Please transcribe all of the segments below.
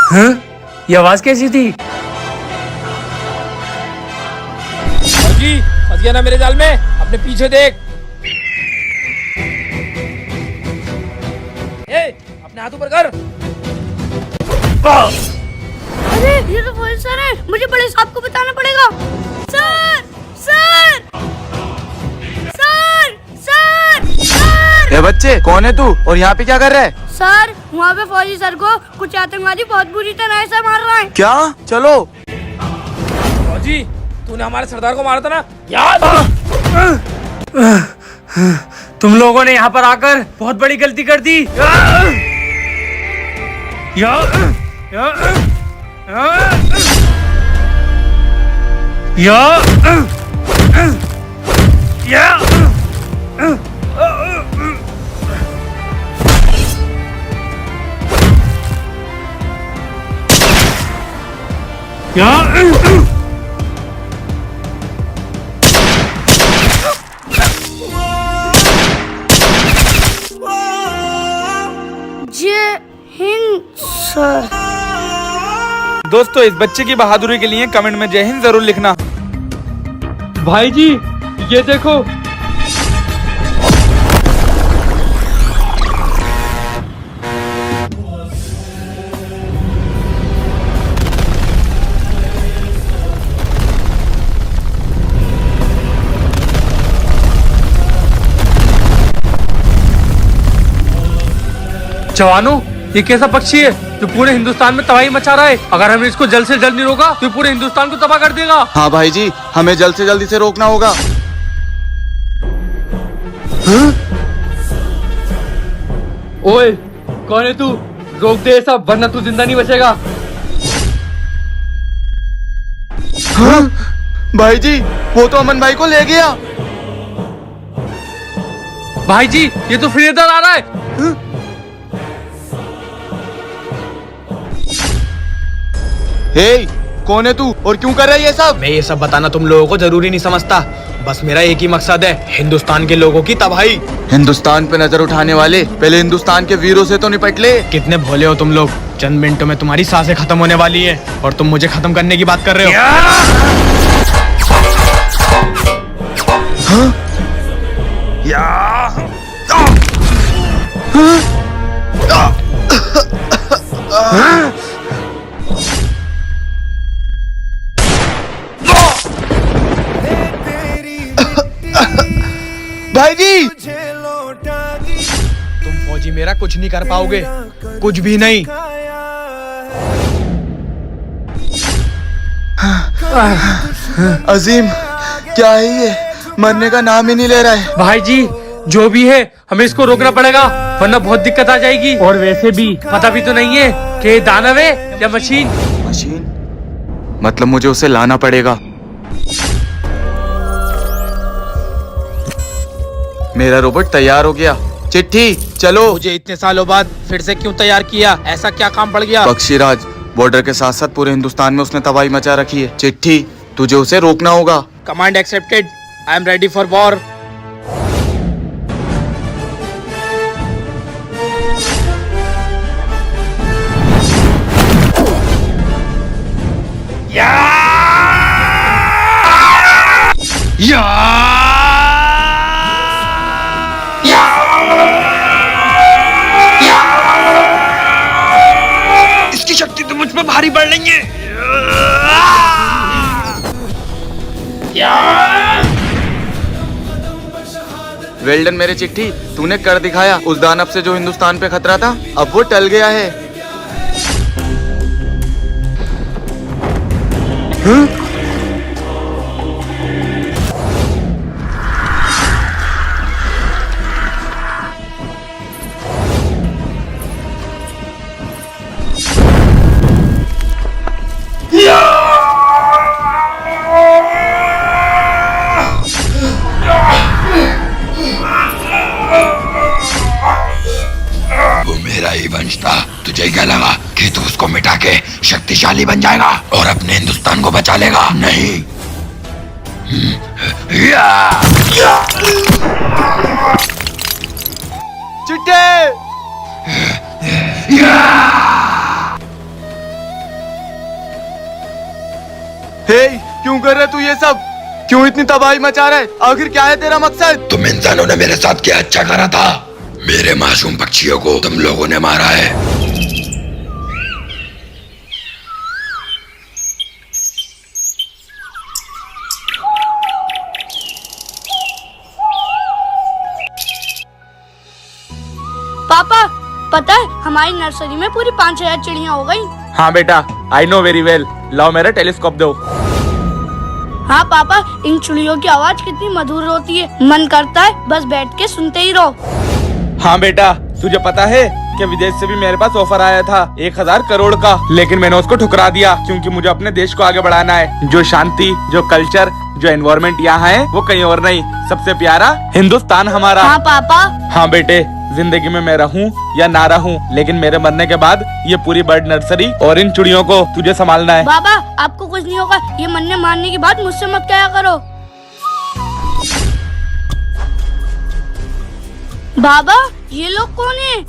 हाँ? ये आवाज कैसी थी? फौजी फंस गया ना मेरे जाल में, अपने पीछे देख। अपने हाथ ऊपर कर। अरे ये तो फौजी सर है, मुझे बड़े साहब को बताना पड़ेगा। Sir sir sir sir sir. ए बच्चे, कौन है तू और यहाँ पे क्या कर रहा है? सर वहाँ पे फौजी सर को कुछ आतंकवादी बहुत बुरी तरह से मार रहा है। क्या? चलो। फौजी तूने हमारे सरदार को मारा था ना याद? तुम लोगों ने यहाँ पर आकर बहुत बड़ी गलती कर दी। जय हिंद सर। दोस्तों, इस बच्चे की बहादुरी के लिए कमेंट में जय हिंद जरूर लिखना। भाई जी ये देखो। जवानों, ये कैसा पक्षी है जो पूरे हिंदुस्तान में तबाही मचा रहा है? अगर हमने इसको जल्द से जल्द नहीं रोका तो ये पूरे हिंदुस्तान को तबाह कर देगा। हाँ भाई जी, हमें जल्द से जल्द इसे रोकना होगा। ओए कौन है तू? रोक दे ये सब वरना तू जिंदा नहीं बचेगा। हाँ? भाई जी, वो तो अमन भाई को ले गया। भाई जी ये तो फिर इधर आ रहा है। हे, कौन है तू और क्यों कर रहा है ये सब? मैं ये सब बताना तुम लोगों को जरूरी नहीं समझता। बस मेरा एक ही मकसद है, हिंदुस्तान के लोगों की तबाही। हिंदुस्तान पे नजर उठाने वाले पहले हिंदुस्तान के वीरों से तो निपट ले। कितने भोले हो तुम लोग। चंद मिनटों में तुम्हारी सांसें खत्म होने वाली है और तुम मुझे खत्म करने की बात कर रहे हो। हाँ? भाई जी, तुम फौजी मेरा कुछ नहीं कर पाओगे, कुछ भी नहीं। अजीम, क्या है ये? मरने का नाम ही नहीं ले रहा है। भाई जी जो भी है हमें इसको रोकना पड़ेगा वरना बहुत दिक्कत आ जाएगी। और वैसे भी पता भी तो नहीं है कि ये दानव है या मशीन। मशीन? मतलब मुझे उसे लाना पड़ेगा। मेरा रोबोट तैयार हो गया। चिट्ठी चलो। मुझे इतने सालों बाद फिर से क्यों तैयार किया? ऐसा क्या काम पड़ गया? पक्षीराज, बॉर्डर के साथ साथ पूरे हिंदुस्तान में उसने तबाही मचा रखी है। चिट्ठी, तुझे उसे रोकना होगा। Command accepted. I am ready for war. इसकी शक्ति तो मुझ पर भारी पड़ रही है। वेल्डन मेरे चिट्ठी, तूने कर दिखाया। उस दानव से जो हिंदुस्तान पे खतरा था अब वो टल गया है। हाँ? वो मेरा ही वंश था। तुझे क्या लगा कि तू उसको मिटा के शक्तिशाली बन जाएगा और अपने हिंदुस्तान को बचा लेगा? नहीं। चिट्टे! हे, क्यों कर रहे तू ये सब? क्यों इतनी तबाही मचा रहा है? आखिर क्या है तेरा मकसद? तुम इंसानों ने मेरे साथ क्या अच्छा करा था? मेरे मासूम पक्षियों को तुम लोगों ने मारा है। पापा, पता है हमारी नर्सरी में पूरी 5000 चिड़िया हो गई। हाँ बेटा, आई नो वेरी वेल। लाओ मेरा टेलीस्कोप दो। हाँ पापा, इन चिड़ियों की आवाज कितनी मधुर होती है, मन करता है बस बैठ के सुनते ही रहो। हाँ बेटा, तुझे पता है कि विदेश से भी मेरे पास ऑफर आया था 1000 करोड़ का, लेकिन मैंने उसको ठुकरा दिया क्योंकि मुझे अपने देश को आगे बढ़ाना है। जो शांति, जो कल्चर, जो एनवायरनमेंट यहाँ है वो कहीं और नहीं। सबसे प्यारा हिंदुस्तान हमारा। हाँ पापा। हाँ बेटे, जिंदगी में मैं रहूं या ना रहूं, लेकिन मेरे मरने के बाद ये पूरी बर्ड नर्सरी और इन चिड़ियों को तुझे संभालना है। बाबा, आपको कुछ नहीं होगा, ये मरने मारने की बात मुझसे मत कहा करो। बाबा, ये लोग कौन है?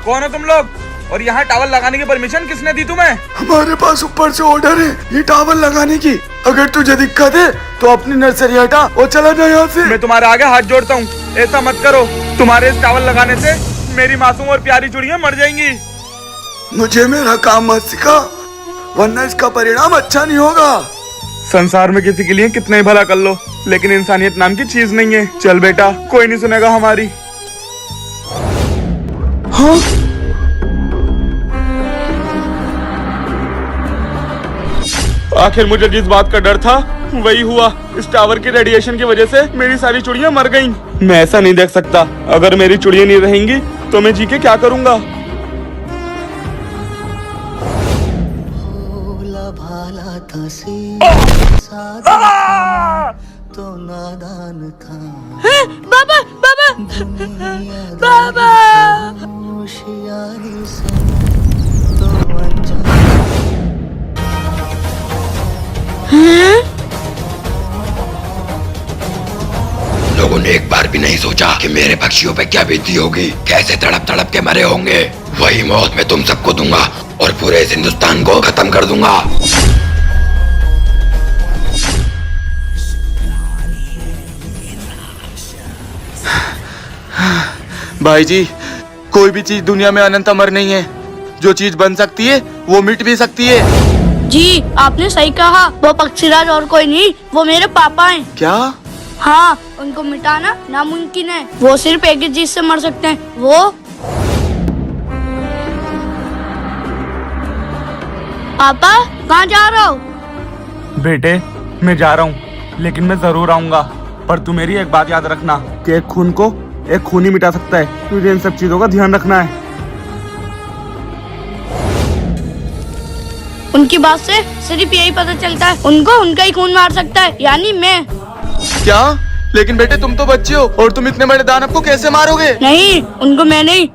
कौन हो तुम लोग? और यहाँ टावर लगाने की परमिशन किसने दी तुम्हें? हमारे पास ऊपर से ऑर्डर है ये टावर लगाने की। अगर तुझे दिक्कत है तो अपनी नर्सरी हटा और चला जा यहाँ से। मैं तुम्हारे आगे हाथ जोड़ता हूँ, ऐसा मत करो। तुम्हारे इस टावर लगाने से मेरी मासूम और प्यारी चिड़िया मर जाएंगी। मुझे मेरा काम मत सिखा, वरना इसका परिणाम अच्छा नहीं होगा। संसार में किसी के लिए कितना ही भला कर लो, लेकिन इंसानियत नाम की चीज नहीं है। चल बेटा, कोई नहीं सुनेगा हमारी। हाँ? आखिर मुझे जिस बात का डर था वही हुआ। इस टावर के रेडिएशन की वजह से मेरी सारी चिड़िया मर गईं। मैं ऐसा नहीं देख सकता। अगर मेरी चिड़िया नहीं रहेंगी तो मैं जी के क्या करूंगा? हैं? बाबा, बाबा, बाबा। लोगों ने एक बार भी नहीं सोचा कि मेरे पक्षियों पे क्या बीती होगी, कैसे तड़प तड़प के मरे होंगे। वही मौत मैं तुम सबको दूंगा और पूरे इस हिंदुस्तान को खत्म कर दूंगा। भाई जी, कोई भी चीज दुनिया में अनंत अमर नहीं है। जो चीज बन सकती है वो मिट भी सकती है। जी, आपने सही कहा। वो पक्षीराज और कोई नहीं, वो मेरे पापा हैं। क्या? हाँ, उनको मिटाना नामुमकिन है। वो सिर्फ एक ही चीज से मर सकते हैं, वो। पापा, कहाँ जा रहे हो? बेटे, मैं जा रहा हूँ, लेकिन मैं जरूर आऊंगा। पर तू मेरी एक बात याद रखना कि एक खून को एक खून ही मिटा सकता है। तुझे इन सब चीजों का ध्यान रखना है। उनकी बात से सिर्फ यही पता चलता है, उनको उनका ही खून मार सकता है, यानी मैं। क्या? लेकिन बेटे, तुम तो बच्चे हो और तुम इतने बड़े दानव को कैसे मारोगे? नहीं, उनको मैं नहीं।